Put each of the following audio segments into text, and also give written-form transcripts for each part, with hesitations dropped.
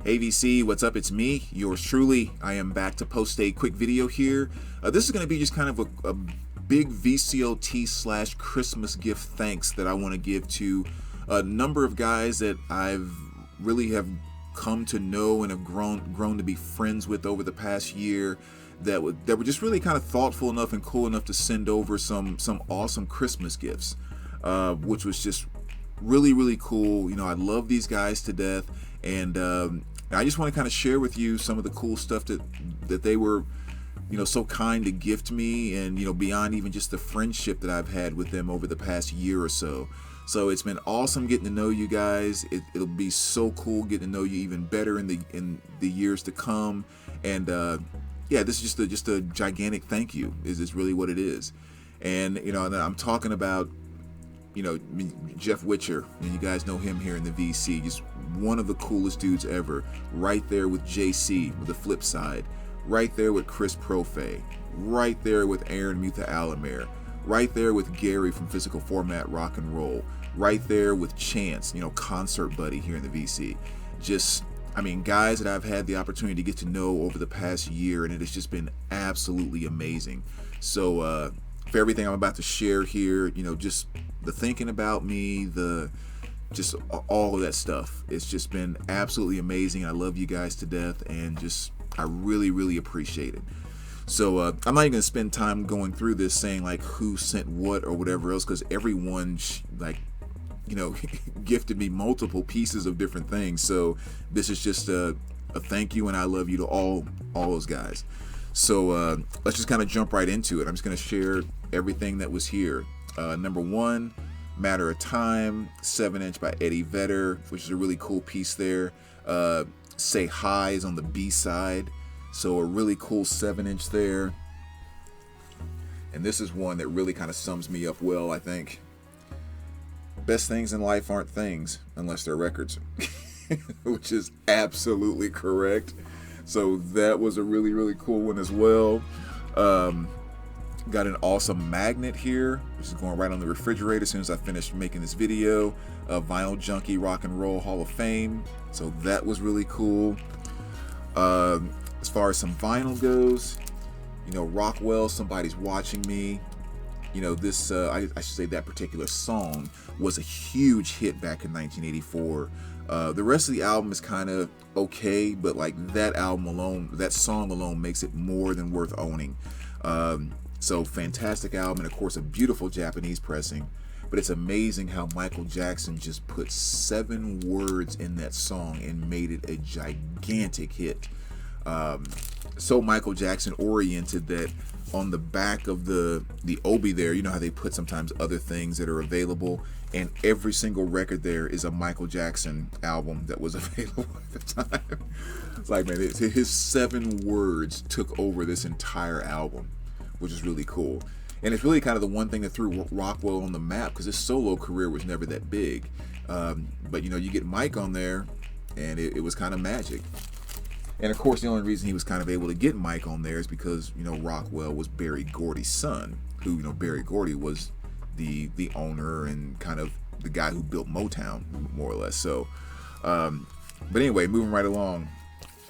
Hey VC, what's up? It's me, yours truly. I am back to post a quick video here. This is going to be just kind of a big VCLT slash Christmas gift thanks that I want to give to a number of guys that I've really have come to know and have grown to be friends with over the past year that were just really kind of thoughtful enough and cool enough to send over some awesome Christmas gifts, which was just really cool. You know, I love these guys to death, and I just want to kind of share with you some of the cool stuff that they were, you know, so kind to gift me, and you know, beyond even just the friendship that I've had with them over the past year or so. So it's been awesome getting to know you guys. It'll be so cool getting to know you even better in the years to come. And yeah, this is just a gigantic thank you. Is really what it is. And you know, I'm talking about, you know, Jeff Witcher, and you guys know him here in the VC, just one of the coolest dudes ever. Right there with JC with the flip side, right there with Chris Profe, right there with Aaron Mutha Alamere, right there with Gary from Physical Format Rock and Roll, right there with Chance, you know, concert buddy here in the VC. Just, I mean, guys that I've had the opportunity to get to know over the past year, and it has just been absolutely amazing. So for everything I'm about to share here, you know, just the thinking about me, just all of that stuff, it's just been absolutely amazing. I love you guys to death, and just I really appreciate it. So I'm not even gonna spend time going through this saying like who sent what or whatever else, because everyone like, you know, gifted me multiple pieces of different things. So this is just a thank you and I love you to all those guys. So let's just kind of jump right into it. I'm just gonna share everything that was here. Number one, Matter of Time, 7-inch by Eddie Vedder, which is a really cool piece there. Say Hi is on the B side, so a really cool 7-inch there. And this is one that really kind of sums me up well, I think. Best things in life aren't things unless they're records, which is absolutely correct. So that was a really cool one as well. Got an awesome magnet here, which is going right on the refrigerator as soon as I finished making this video. Vinyl Junkie Rock and Roll Hall of Fame. So that was really cool. As far as some vinyl goes, you know, Rockwell, Somebody's Watching Me. You know, this, I should say that particular song was a huge hit back in 1984. The rest of the album is kind of okay, but like that album alone, that song alone makes it more than worth owning. So fantastic album, and of course a beautiful Japanese pressing. But it's amazing how Michael Jackson just put 7 words in that song and made it a gigantic hit. So Michael Jackson oriented that on the back of the obi there, you know how they put sometimes other things that are available, and every single record there is a Michael Jackson album that was available at the time. It's like, man, his 7 words took over this entire album, which is really cool. And it's really kind of the one thing that threw Rockwell on the map, because his solo career was never that big. But you know, you get Mike on there, and it was kind of magic. And of course, the only reason he was kind of able to get Mike on there is because, you know, Rockwell was Berry Gordy's son, who, you know, Berry Gordy was the owner and kind of the guy who built Motown, more or less. So, but anyway, moving right along.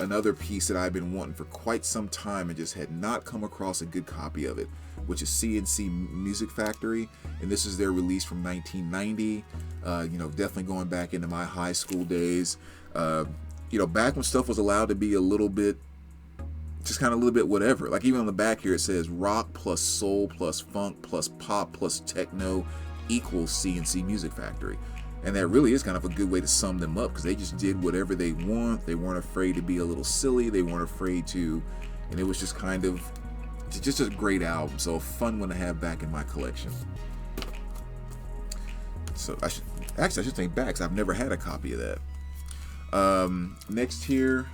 Another piece that I've been wanting for quite some time and just had not come across a good copy of it, which is CNC Music Factory, and this is their release from 1990. You know, definitely going back into my high school days. You know, back when stuff was allowed to be a little bit, just kind of a little bit whatever. Like even on the back here it says rock plus soul plus funk plus pop plus techno equals CNC Music Factory. And that really is kind of a good way to sum them up, because they just did whatever they want. They weren't afraid to be a little silly. They weren't afraid to, and it was just kind of just a great album. So a fun one to have back in my collection. So I should think back, because I've never had a copy of that. Next here,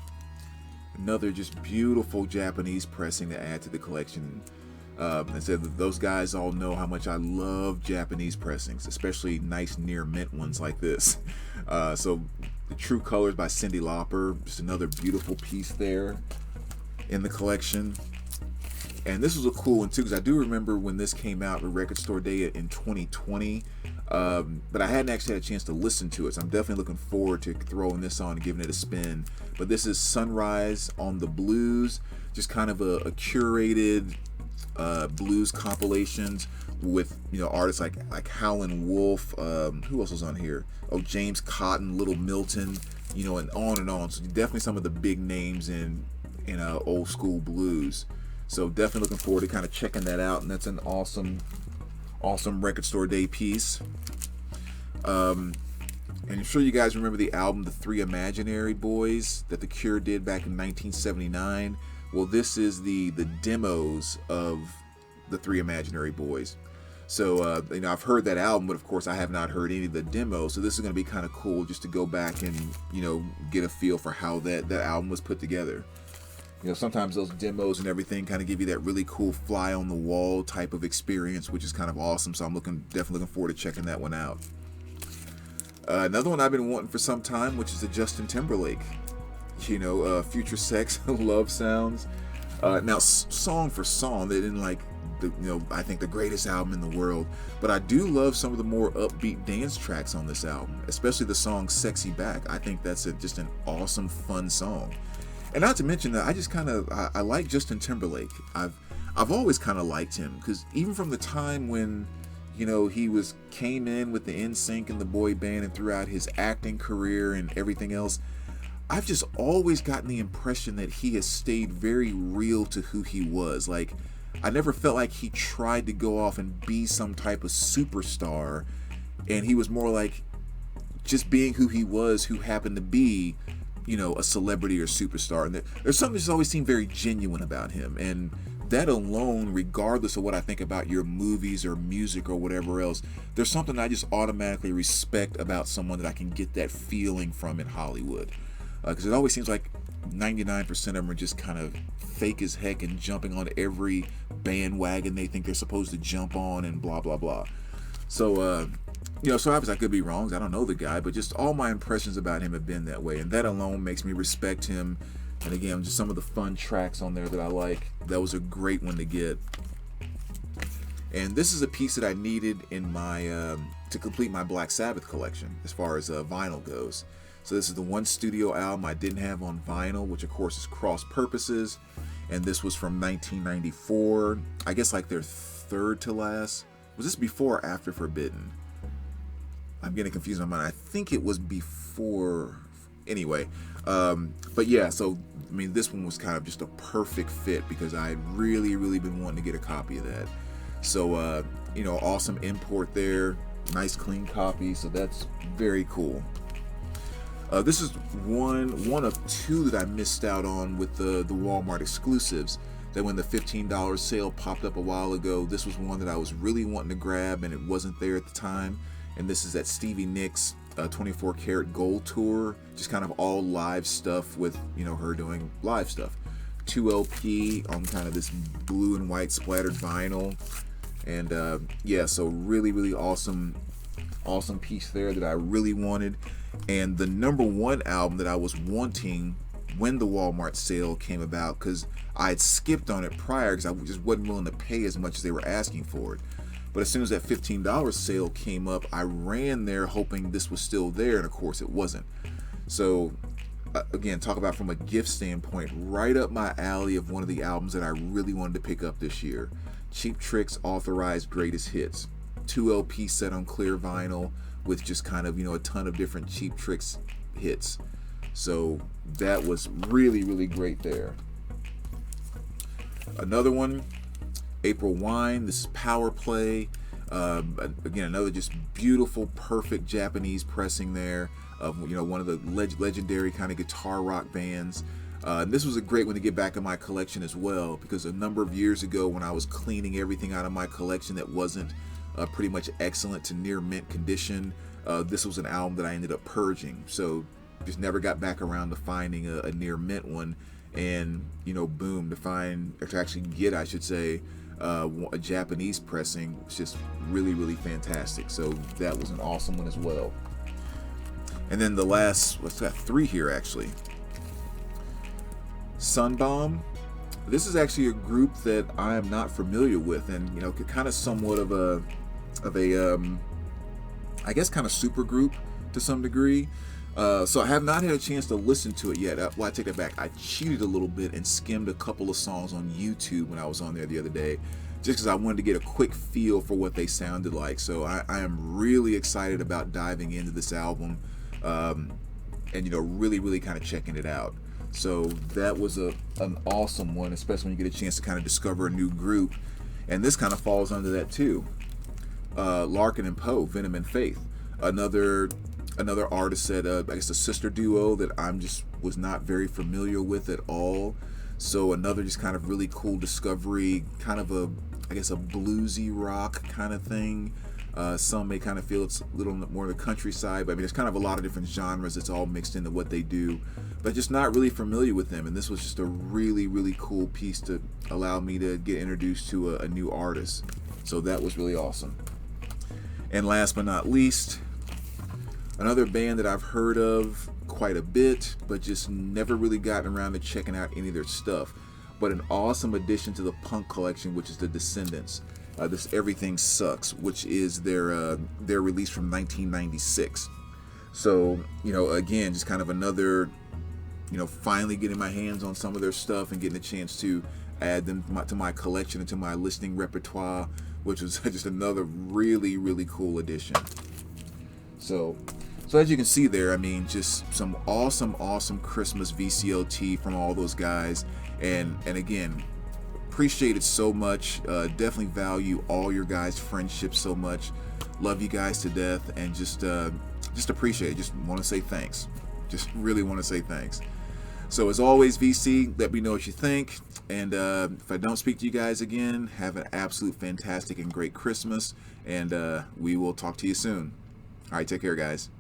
another just beautiful Japanese pressing to add to the collection. And said that those guys all know how much I love Japanese pressings, especially nice near mint ones like this. So the True Colors by Cyndi Lauper, just another beautiful piece there in the collection. And this was a cool one too, because I do remember when this came out at Record Store Day in 2020. But I hadn't actually had a chance to listen to it, so I'm definitely looking forward to throwing this on and giving it a spin. But this is Sunrise on the Blues, just kind of a curated blues compilations with, you know, artists like Howlin' Wolf. Who else was on here? Oh, James Cotton, Little Milton, you know, and on and on. So definitely some of the big names in old school blues. So definitely looking forward to kind of checking that out, and that's an awesome record store day piece. And I'm sure you guys remember the album The Three Imaginary Boys that The Cure did back in 1979. Well, this is the demos of The Three Imaginary Boys. So, you know, I've heard that album, but of course I have not heard any of the demos. So this is going to be kind of cool just to go back and, you know, get a feel for how that album was put together. You know, sometimes those demos and everything kind of give you that really cool fly on the wall type of experience, which is kind of awesome. So I'm definitely looking forward to checking that one out. Another one I've been wanting for some time, which is the Justin Timberlake. You know, Future Sex, Love Sounds. Now, song for song, they didn't like I think the greatest album in the world, but I do love some of the more upbeat dance tracks on this album, especially the song Sexy Back. I think that's just an awesome, fun song. And not to mention that I just I like Justin Timberlake. I've always kind of liked him, because even from the time when, you know, he came in with the NSYNC and the boy band, and throughout his acting career and everything else, I've just always gotten the impression that he has stayed very real to who he was. Like, I never felt like he tried to go off and be some type of superstar, and he was more like just being who he was, who happened to be, you know, a celebrity or superstar. And there's something that's always seemed very genuine about him, and that alone, regardless of what I think about your movies or music or whatever else, there's something I just automatically respect about someone that I can get that feeling from in Hollywood. Because it always seems like 99% of them are just kind of fake as heck and jumping on every bandwagon they think they're supposed to jump on and blah, blah, blah. So, you know, so obviously I could be wrong. I don't know the guy, but just all my impressions about him have been that way. And that alone makes me respect him. And again, just some of the fun tracks on there that I like. That was a great one to get. And this is a piece that I needed in my to complete my Black Sabbath collection as far as vinyl goes. So this is the one studio album I didn't have on vinyl, which of course is Cross Purposes. And this was from 1994. I guess like their third to last. Was this before or after Forbidden? I'm getting confused in my mind. I think it was before. Anyway, but yeah, so I mean, this one was kind of just a perfect fit because I had really been wanting to get a copy of that. So, you know, awesome import there. Nice clean copy. So that's very cool. This is one of two that I missed out on with the Walmart exclusives. That when the $15 sale popped up a while ago, this was one that I was really wanting to grab and it wasn't there at the time. And this is that Stevie Nicks 24 karat gold tour, just kind of all live stuff with, you know, her doing live stuff. 2 LP on kind of this blue and white splattered vinyl. And yeah, so really awesome piece there that I really wanted. And the number one album that I was wanting when the Walmart sale came about, because I had skipped on it prior because I just wasn't willing to pay as much as they were asking for it. But as soon as that $15 sale came up, I ran there hoping this was still there, and of course it wasn't. So again, talk about from a gift standpoint, right up my alley of one of the albums that I really wanted to pick up this year. Cheap Trick's Authorized Greatest Hits. 2 LP set on clear vinyl with just kind of, you know, a ton of different Cheap Trick's hits. So that was really great there. Another one, April Wine. This is Power Play. Again, another just beautiful, perfect Japanese pressing there of, you know, one of the legendary kind of guitar rock bands. And this was a great one to get back in my collection as well, because a number of years ago when I was cleaning everything out of my collection that wasn't pretty much excellent to near mint condition, this was an album that I ended up purging. So just never got back around to finding a near mint one. And, you know, boom, to actually get, I should say, a Japanese pressing was just really fantastic. So that was an awesome one as well. And then the last, what's that, 3 here actually. Sunbomb. This is actually a group that I am not familiar with, and, you know, kind of somewhat of a I guess, kind of super group to some degree. So I have not had a chance to listen to it yet. Well, I take that back. I cheated a little bit and skimmed a couple of songs on YouTube when I was on there the other day, just because I wanted to get a quick feel for what they sounded like. So I am really excited about diving into this album, and really kind of checking it out. So that was an awesome one, especially when you get a chance to kind of discover a new group. And this kind of falls under that too. Larkin and Poe, Venom and Faith, another artist that I guess a sister duo that was not very familiar with at all. So another just kind of really cool discovery, kind of a bluesy rock kind of thing. Some may kind of feel it's a little more the countryside, but I mean, there's kind of a lot of different genres that's all mixed into what they do, but just not really familiar with them. And this was just a really cool piece to allow me to get introduced to a new artist. So that was really awesome. And last but not least, another band that I've heard of quite a bit, but just never really gotten around to checking out any of their stuff. But an awesome addition to the punk collection, which is the Descendants. This Everything Sucks, which is their release from 1996. So, again, just kind of another, finally getting my hands on some of their stuff and getting a chance to add them to my collection and to my listening repertoire, which was just another really cool addition. So as you can see there, I mean, just some awesome Christmas VCLT from all those guys, and again, appreciate it so much. Definitely value all your guys' friendship so much. Love you guys to death, and just appreciate it. Just want to say thanks. Just really want to say thanks. So as always, VC, let me know what you think. And if I don't speak to you guys again, have an absolute fantastic and great Christmas. And we will talk to you soon. All right, take care, guys.